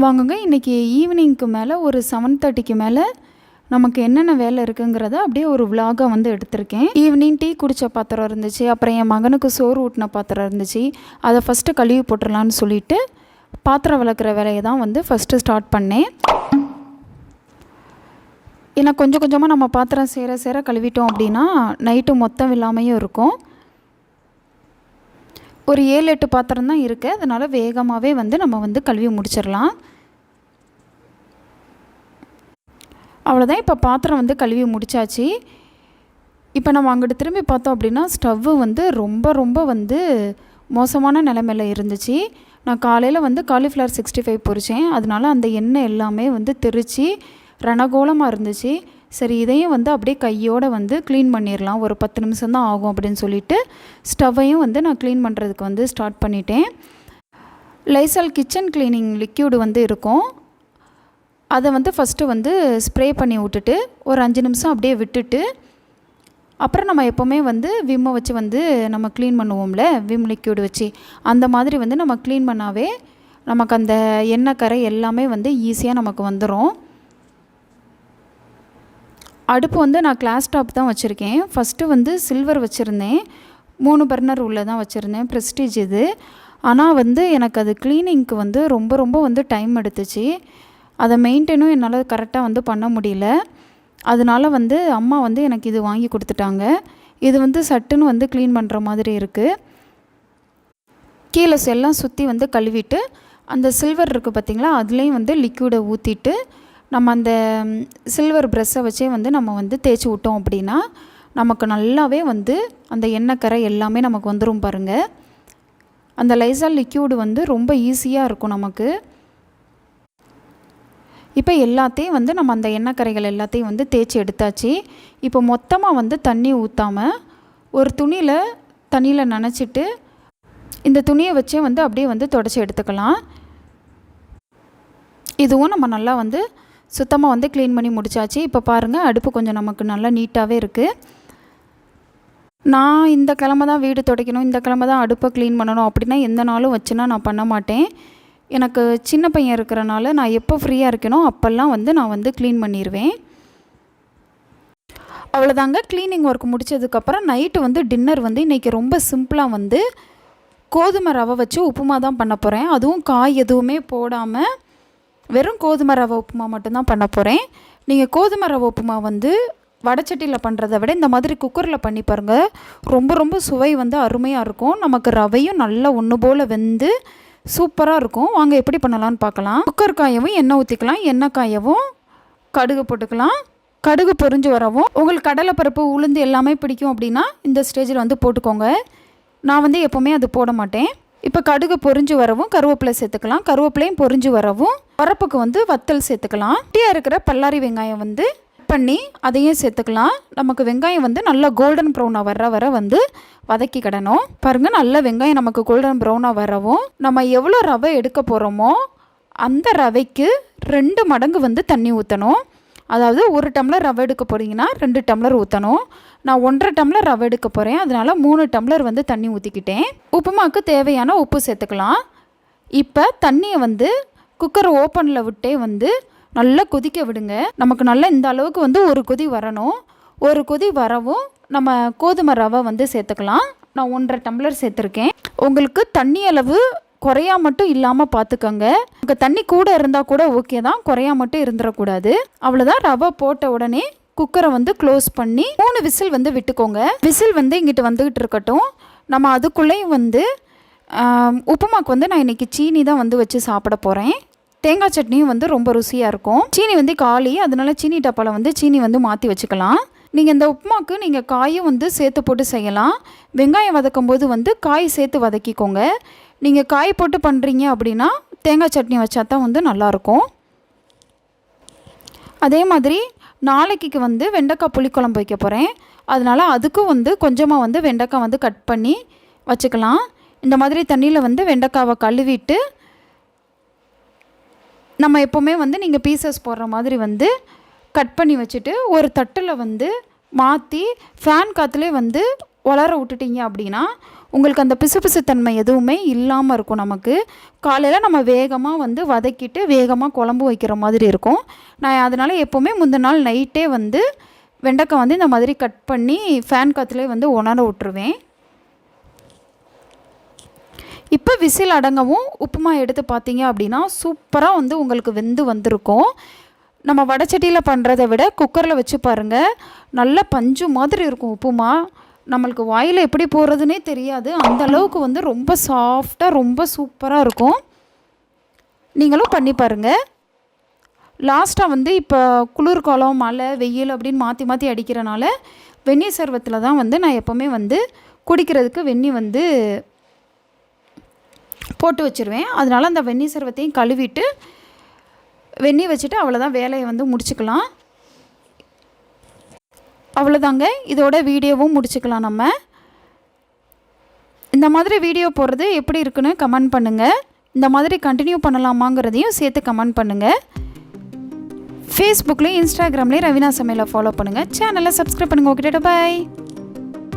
வாங்குங்க. இன்றைக்கி ஈவினிங்க்கு மேலே ஒரு 7:30க்கு மேலே நமக்கு என்னென்ன வேலை இருக்குங்கிறத அப்படியே ஒரு விலாகாக வந்து எடுத்திருக்கேன். ஈவினிங் டீ குடித்த பாத்திரம் இருந்துச்சு, அப்புறம் என் மகனுக்கு சோறு ஊட்டின பாத்திரம் இருந்துச்சு. அதை ஃபஸ்ட்டு கழுவி போட்டுடலான்னு சொல்லிவிட்டு பாத்திரம் விளக்குற வேலையை தான் வந்து ஃபஸ்ட்டு ஸ்டார்ட் பண்ணேன். ஏன்னா கொஞ்சம் கொஞ்சமாக நம்ம பாத்திரம் சேர கழுவிட்டோம் அப்படின்னா நைட்டு மொத்தம் இல்லாமையும் இருக்கும். ஒரு 7-8 பாத்திரம் தான் இருக்குது, அதனால் வேகமாகவே வந்து நம்ம வந்து கழுவி முடிச்சிடலாம். அவ்வளோதான். இப்போ பாத்திரம் வந்து கழுவி முடித்தாச்சு. இப்போ நம்ம அங்கிட்டு திரும்பி பார்த்தோம் அப்படின்னா ஸ்டவ்வு வந்து ரொம்ப வந்து மோசமான நிலைமையில் இருந்துச்சு. நான் காலையில் வந்து காலிஃப்ளவர் 65 பொரித்தேன். அதனால அந்த எண்ணெய் எல்லாமே வந்து தெரித்து ரணகோலமாக இருந்துச்சு. சரி, இதையும் வந்து அப்படியே கையோடு வந்து க்ளீன் பண்ணிடலாம், ஒரு 10 நிமிஷம் தான் ஆகும் அப்படின்னு சொல்லிவிட்டு ஸ்டவ்வையும் வந்து நான் க்ளீன் பண்ணுறதுக்கு வந்து ஸ்டார்ட் பண்ணிட்டேன். லைசால் கிச்சன் க்ளீனிங் லிக்யூடு வந்து இருக்கும், அதை வந்து ஃபஸ்ட்டு வந்து ஸ்ப்ரே பண்ணி விட்டுட்டு ஒரு 5 நிமிஷம் அப்படியே விட்டுட்டு அப்புறம் நம்ம எப்போவுமே வந்து விம்மை வச்சு வந்து நம்ம க்ளீன் பண்ணுவோம்ல, விம் லிக்யூடு வச்சு, அந்த மாதிரி வந்து நம்ம க்ளீன் பண்ணாவே நமக்கு அந்த எண்ணெய் கரை எல்லாமே வந்து ஈஸியாக நமக்கு வந்துடும். அடுப்பு வந்து நான் கிளாஸ் டாப் தான் வச்சுருக்கேன். ஃபஸ்ட்டு வந்து சில்வர் வச்சுருந்தேன், 3 பர்னர் உள்ள தான் வச்சுருந்தேன், ப்ரெஸ்டீஜ் இது. ஆனால் வந்து எனக்கு அது க்ளீனிங்க்கு வந்து ரொம்ப வந்து டைம் எடுத்துச்சு. அதை மெயின்டைனும் என்னால் கரெக்டாக வந்து பண்ண முடியல. அதனால வந்து அம்மா வந்து எனக்கு இது வாங்கி கொடுத்துட்டாங்க. இது வந்து சட்டுன்னு வந்து க்ளீன் பண்ணுற மாதிரி இருக்குது. கீழே எல்லாம் சுற்றி வந்து கழுவிட்டு அந்த சில்வர் இருக்குது பார்த்திங்களா, அதுலேயும் வந்து லிக்யூடை ஊற்றிட்டு நம்ம அந்த சில்வர் ப்ரெஷ்ஷை வச்சே வந்து நம்ம வந்து தேய்ச்சி விட்டோம் அப்படின்னா நமக்கு நல்லாவே வந்து அந்த எண்ணெய் கரை எல்லாமே நமக்கு வந்துடும் பாருங்கள். அந்த லைசால் லிக்யூடு வந்து ரொம்ப ஈஸியாக இருக்கும் நமக்கு. இப்போ எல்லாத்தையும் வந்து நம்ம அந்த எண்ணெய் கரைகள் எல்லாத்தையும் வந்து தேய்ச்சி எடுத்தாச்சு. இப்போ மொத்தமாக வந்து தண்ணி ஊற்றாமல் ஒரு தண்ணியில் நனைச்சிட்டு இந்த துணியை வச்சே வந்து அப்படியே வந்து துடைச்சி எடுத்துக்கலாம். இதுவும் நம்ம நல்லா வந்து சுத்தமாக வந்து க்ளீன் பண்ணி முடித்தாச்சு. இப்போ பாருங்கள், அடுப்பு கொஞ்சம் நமக்கு நல்லா நீட்டாகவே இருக்குது. நான் இந்த கிழமை தான் வீடு துடைக்கணும், இந்த கிழமை தான் அடுப்பை க்ளீன் பண்ணணும் அப்படின்னா எந்த நாளும் வச்சுன்னா நான் பண்ண மாட்டேன். எனக்கு சின்ன பையன் இருக்கிறனால நான் எப்போ ஃப்ரீயாக இருக்கணும் அப்போல்லாம் வந்து நான் வந்து க்ளீன் பண்ணிடுவேன். அவ்வளோதாங்க. க்ளீனிங் ஒர்க் முடித்ததுக்கப்புறம் நைட்டு வந்து டின்னர் வந்து இன்றைக்கி ரொம்ப சிம்பிளாக வந்து கோதுமை ரவை வச்சு உப்புமா தான் பண்ண போகிறேன். அதுவும் காய் எதுவுமே போடாமல் வெறும் கோதுமை ரவை உப்புமா மட்டும்தான் பண்ண போகிறேன். நீங்கள் கோதுமை ரவை உப்புமா வந்து வடைச்சட்டியில் பண்ணுறதை விட இந்த மாதிரி குக்கரில் பண்ணி பாருங்கள், ரொம்ப சுவை வந்து அருமையாக இருக்கும். நமக்கு ரவையும் நல்லா ஒன்று போல் வெந்து சூப்பராக இருக்கும். வாங்க எப்படி பண்ணலான்னு பார்க்கலாம். குக்கர் காயவும் எண்ணெய் ஊற்றிக்கலாம், எண்ணெய் காயவும் கடுகு போட்டுக்கலாம். கடுகு பொரிஞ்சு வரவும் உங்களுக்கு கடலைப்பருப்பு உளுந்து எல்லாமே பிடிக்கும் அப்படின்னா இந்த ஸ்டேஜில் வந்து போட்டுக்கோங்க. நான் வந்து எப்போவுமே அது போட மாட்டேன். இப்போ கடுகு பொரிஞ்சு வரவும் கருவேப்பிலை சேர்த்துக்கலாம். கருவேப்பிலையும் பொரிஞ்சு வரவும் வரப்புக்கு வந்து வத்தல் சேர்த்துக்கலாம். குட்டியாக இருக்கிற பல்லாரி வெங்காயம் வந்து பண்ணி அதையும் சேர்த்துக்கலாம். நமக்கு வெங்காயம் வந்து நல்லா கோல்டன் ப்ரௌனாக வர வந்து வதக்கிக்கிடணும். பாருங்கள், நல்ல வெங்காயம் நமக்கு கோல்டன் ப்ரௌனாக வரவும் நம்ம எவ்வளோ ரவை எடுக்க போகிறோமோ அந்த ரவைக்கு 2 மடங்கு வந்து தண்ணி ஊற்றணும். அதாவது 1 டம்ளர் ரவை எடுக்க போகிறீங்கன்னா 2 டம்ளர் ஊற்றணும். நான் 1.5 டம்ளர் ரவை எடுக்க போகிறேன், அதனால் 3 டம்ளர் வந்து தண்ணி ஊற்றிக்கிட்டேன். உப்புமாவுக்கு தேவையான உப்பு சேர்த்துக்கலாம். இப்போ தண்ணியை வந்து குக்கரை ஓப்பனில் விட்டே வந்து நல்லா கொதிக்க விடுங்க. நமக்கு நல்லா இந்த அளவுக்கு வந்து ஒரு கொதி வரணும். ஒரு கொதி வரவும் நம்ம கோதுமை ரவை வந்து சேர்த்துக்கலாம். நான் 1.5 டம்ளர் சேர்த்துருக்கேன். உங்களுக்கு தண்ணி அளவு குறையா மட்டும் இல்லாமல் பார்த்துக்கோங்க. உங்களுக்கு தண்ணி கூட இருந்தால் கூட ஓகே தான், குறையா மட்டும் இருந்துடக்கூடாது. அவ்வளோதான். ரவை போட்ட உடனே குக்கரை வந்து க்ளோஸ் பண்ணி 3 விசில் வந்து விட்டுக்கோங்க. விசில் வந்து இங்கிட்டு வந்துக்கிட்டு இருக்கட்டும். நம்ம அதுக்குள்ளேயும் வந்து உப்புமாக்கு வந்து நான் இன்றைக்கி சீனி தான் வந்து வச்சு சாப்பிட போகிறேன். தேங்காய் சட்னியும் வந்து ரொம்ப ருசியாக இருக்கும். சீனி வந்து காலி, அதனால சீனி டப்பாவில் வந்து சீனி வந்து மாற்றி வச்சுக்கலாம். நீங்கள் இந்த உப்புமாக்கு நீங்கள் காயும் வந்து சேர்த்து போட்டு செய்யலாம். வெங்காயம் வதக்கும் போது வந்து காய் சேர்த்து வதக்கிக்கோங்க. நீங்கள் காய் போட்டு பண்ணுறீங்க அப்படின்னா தேங்காய் சட்னி வச்சா தான் வந்து நல்லாயிருக்கும். அதே மாதிரி நாளைக்கு வந்து வெண்டைக்காய் புளிக்குழம்பு வைக்க போகிறேன். அதனால் அதுக்கும் வந்து கொஞ்சமாக வந்து வெண்டைக்காய் வந்து கட் பண்ணி வச்சுக்கலாம். இந்த மாதிரி தண்ணியில் வந்து வெண்டைக்காவை கழுவிட்டு நம்ம எப்போவுமே வந்து நீங்கள் பீசஸ் போடுற மாதிரி வந்து கட் பண்ணி வச்சுட்டு ஒரு தட்டில் வந்து மாற்றி ஃபேன் காற்றுலேயே வந்து வளர விட்டுட்டிங்க அப்படின்னா உங்களுக்கு அந்த பிசுபிசுத்தன்மை எதுவுமே இல்லாமல் இருக்கும். நமக்கு காலையில் நம்ம வேகமாக வந்து வதக்கிட்டு வேகமாக குழம்பு வைக்கிற மாதிரி இருக்கும். நான் அதனால் எப்போவுமே முந்தின நாள் நைட்டே வந்து வெண்டைக்காய் வந்து இந்த மாதிரி கட் பண்ணி ஃபேன் காற்றுலேயே வந்து உணர விட்டுருவேன். இப்போ விசில் அடங்கவும் உப்புமா எடுத்து பார்த்தீங்க அப்படின்னா சூப்பராக வந்து உங்களுக்கு வெந்து வந்திருக்கும். நம்ம வடைச்சட்டியில் பண்ணுறதை விட குக்கரில் வச்சு பாருங்கள், நல்ல பஞ்சு மாதிரி இருக்கும் உப்புமா. நம்மளுக்கு வாயில் எப்படி போகிறதுனே தெரியாது, அந்த அளவுக்கு வந்து ரொம்ப சாஃப்டாக ரொம்ப சூப்பராக இருக்கும். நீங்களும் பண்ணி பாருங்கள். லாஸ்ட்டாக வந்து இப்போ குளிர்காலம் மழை வெயில் அப்படின்னு மாற்றி மாற்றி அடிக்கிறனால வெந்நீர் சர்வத்தில் தான் வந்து நான் எப்போவுமே வந்து குடிக்கிறதுக்கு வெந்நீர் வந்து போட்டு வச்சுருவேன். அதனால் அந்த வெந்நீர் சர்வத்தையும் கழுவிட்டு வெந்நீர் வச்சுட்டு அவ்வளோதான், வேலையை வந்து முடிச்சுக்கலாம். அவ்வளோதாங்க, இதோட வீடியோவும் முடிச்சுக்கலாம். நம்ம இந்த மாதிரி வீடியோ போடுறது எப்படி இருக்குன்னு கமெண்ட் பண்ணுங்கள். இந்த மாதிரி கண்டினியூ பண்ணலாமாங்கிறதையும் சேர்த்து கமெண்ட் பண்ணுங்கள். ஃபேஸ்புக்லேயும் இன்ஸ்டாகிராம்லேயும் ரவீனா சமையலை ஃபாலோ பண்ணுங்கள். சேனலை சப்ஸ்கிரைப் பண்ணுங்கள். ஓகே, பாய்.